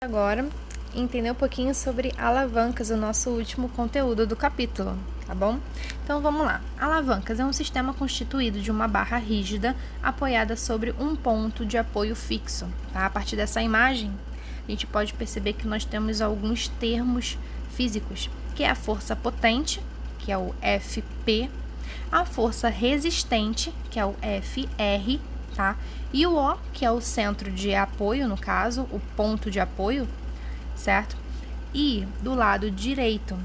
Agora, entender um pouquinho sobre alavancas, o nosso último conteúdo do capítulo, tá bom? Então, vamos lá. Alavancas é um sistema constituído de uma barra rígida apoiada sobre um ponto de apoio fixo, tá? A partir dessa imagem, a gente pode perceber que nós temos alguns termos físicos, que é a força potente, que é o Fp, a força resistente, que é o Fr, tá? E o O, que é o centro de apoio, no caso, o ponto de apoio, certo? E do lado direito,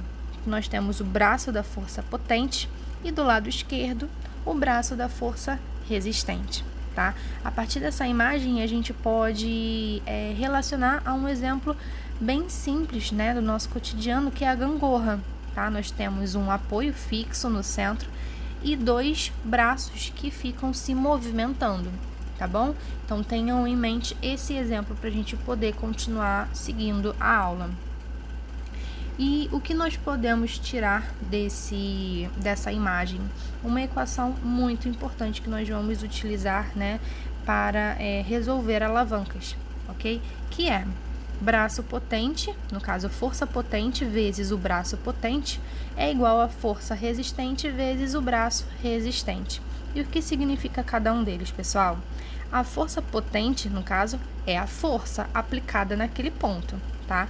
nós temos o braço da força potente e do lado esquerdo, o braço da força resistente, tá? A partir dessa imagem, a gente pode relacionar a um exemplo bem simples, né, do nosso cotidiano, que é a gangorra, tá? Nós temos um apoio fixo no centro e dois braços que ficam se movimentando, tá bom? Então, tenham em mente esse exemplo para a gente poder continuar seguindo a aula. E o que nós podemos tirar dessa imagem? Uma equação muito importante que nós vamos utilizar, né, para resolver alavancas, ok? Que é braço potente, no caso, força potente vezes o braço potente é igual a força resistente vezes o braço resistente. E o que significa cada um deles, pessoal? A força potente, no caso, é a força aplicada naquele ponto, tá?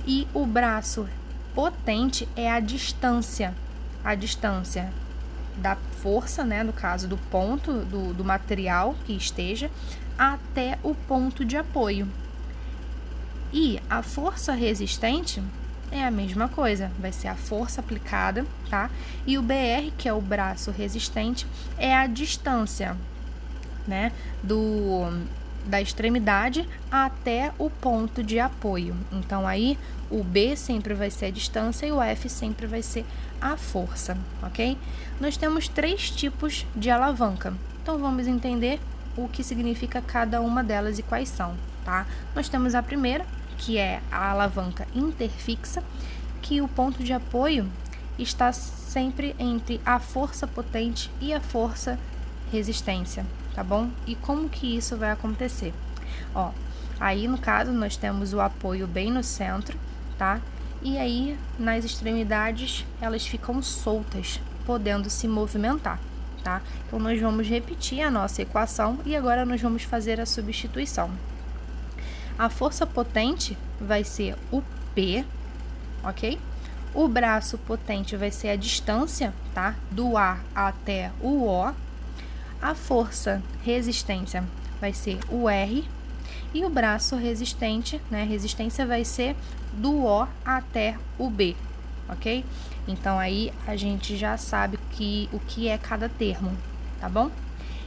E o braço potente é a distância da força, né, no caso do ponto do material que esteja até o ponto de apoio. E a força resistente é a mesma coisa, vai ser a força aplicada, tá? E o BR, que é o braço resistente, é a distância, né, da extremidade até o ponto de apoio. Então, aí, o B sempre vai ser a distância e o F sempre vai ser a força, ok? Nós temos 3 tipos de alavanca. Então, vamos entender o que significa cada uma delas e quais são, tá? Nós temos a primeira, que é a alavanca interfixa, que o ponto de apoio está sempre entre a força potente e a força resistência, tá bom? E como que isso vai acontecer? Ó, aí no caso nós temos o apoio bem no centro, tá? E aí nas extremidades elas ficam soltas, podendo se movimentar, tá? Então nós vamos repetir a nossa equação e agora nós vamos fazer a substituição. A força potente vai ser o P, ok? O braço potente vai ser a distância, tá? Do A até o O. A força resistência vai ser o R. E o braço resistente, né? Resistência vai ser do O até o B, ok? Então, aí a gente já sabe o que é cada termo, tá bom?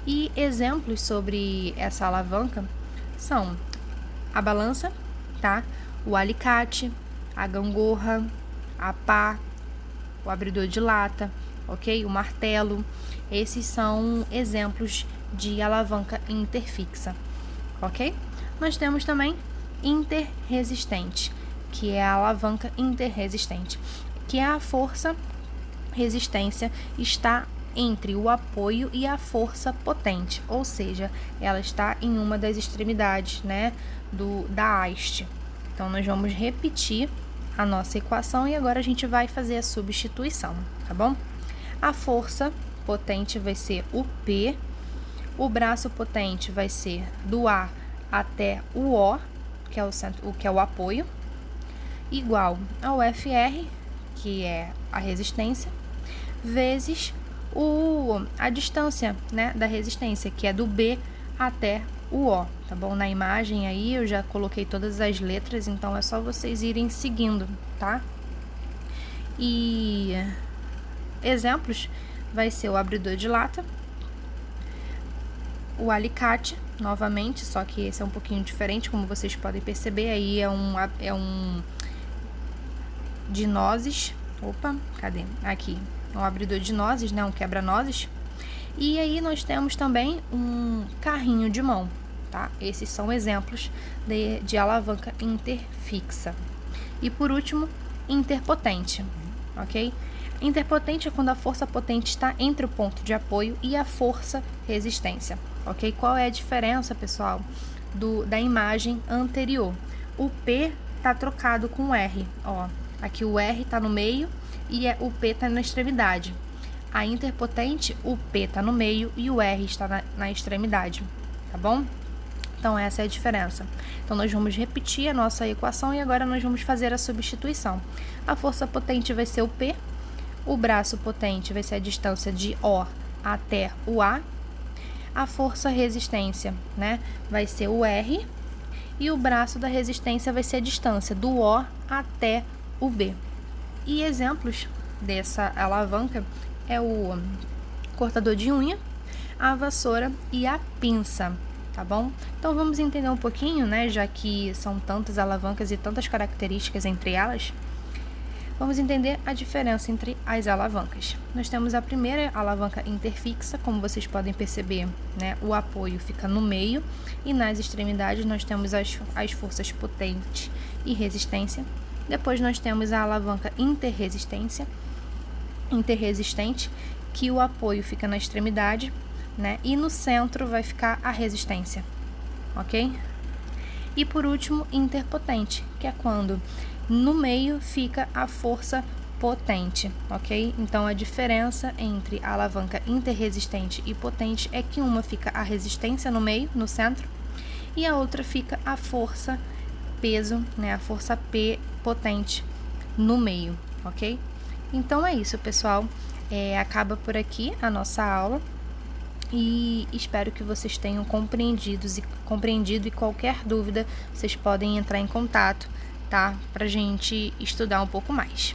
E exemplos sobre essa alavanca são a balança, tá? O alicate, a gangorra, a pá, o abridor de lata, ok? O martelo. Esses são exemplos de alavanca interfixa, ok? Nós temos também interresistente, que é a alavanca interresistente, que é a força resistência está entre o apoio e a força potente, ou seja, ela está em uma das extremidades, né, da haste. Então, nós vamos repetir a nossa equação e agora a gente vai fazer a substituição, tá bom? A força potente vai ser o P, o braço potente vai ser do A até o O, que é que é o apoio, igual ao FR, que é a resistência, vezes a distância, né, da resistência, que é do B até o O, tá bom? Na imagem aí eu já coloquei todas as letras, então é só vocês irem seguindo, tá? E exemplos vai ser o abridor de lata, o alicate, novamente, só que esse é um pouquinho diferente, como vocês podem perceber, aí é um de nozes, opa, cadê? Aqui, um abridor de nozes, né, um quebra-nozes. E aí nós temos também um carrinho de mão, tá? Esses são exemplos de alavanca interfixa. E por último, interpotente, ok? Interpotente é quando a força potente está entre o ponto de apoio e a força resistência, ok? Qual é a diferença, pessoal, da imagem anterior? o P tá trocado com o R, ó. Aqui o R tá no meio e o P tá na extremidade. A interpotente, o P tá no meio e o R está na extremidade, tá bom? Então, essa é a diferença. Então, nós vamos repetir a nossa equação e agora nós vamos fazer a substituição. A força potente vai ser o P, o braço potente vai ser a distância de O até o A, a força resistência, né, vai ser o R, e o braço da resistência vai ser a distância do O até o B. E exemplos dessa alavanca é o cortador de unha, a vassoura e a pinça, tá bom? Então vamos entender um pouquinho, né, já que são tantas alavancas e tantas características entre elas. Vamos entender a diferença entre as alavancas. Nós temos a primeira alavanca interfixa, como vocês podem perceber, né, o apoio fica no meio e nas extremidades nós temos as forças potente e resistência. Depois nós temos a alavanca interresistente, que o apoio fica na extremidade, né, e no centro vai ficar a resistência, ok? E por último, interpotente, que é quando no meio fica a força potente, ok? Então, a diferença entre a alavanca interresistente e potente é que uma fica a resistência no meio, no centro, e a outra fica a força peso, né? A força P potente no meio, ok? Então, é isso, pessoal. Acaba por aqui a nossa aula. E espero que vocês tenham compreendido e qualquer dúvida, vocês podem entrar em contato, tá? Pra gente estudar um pouco mais.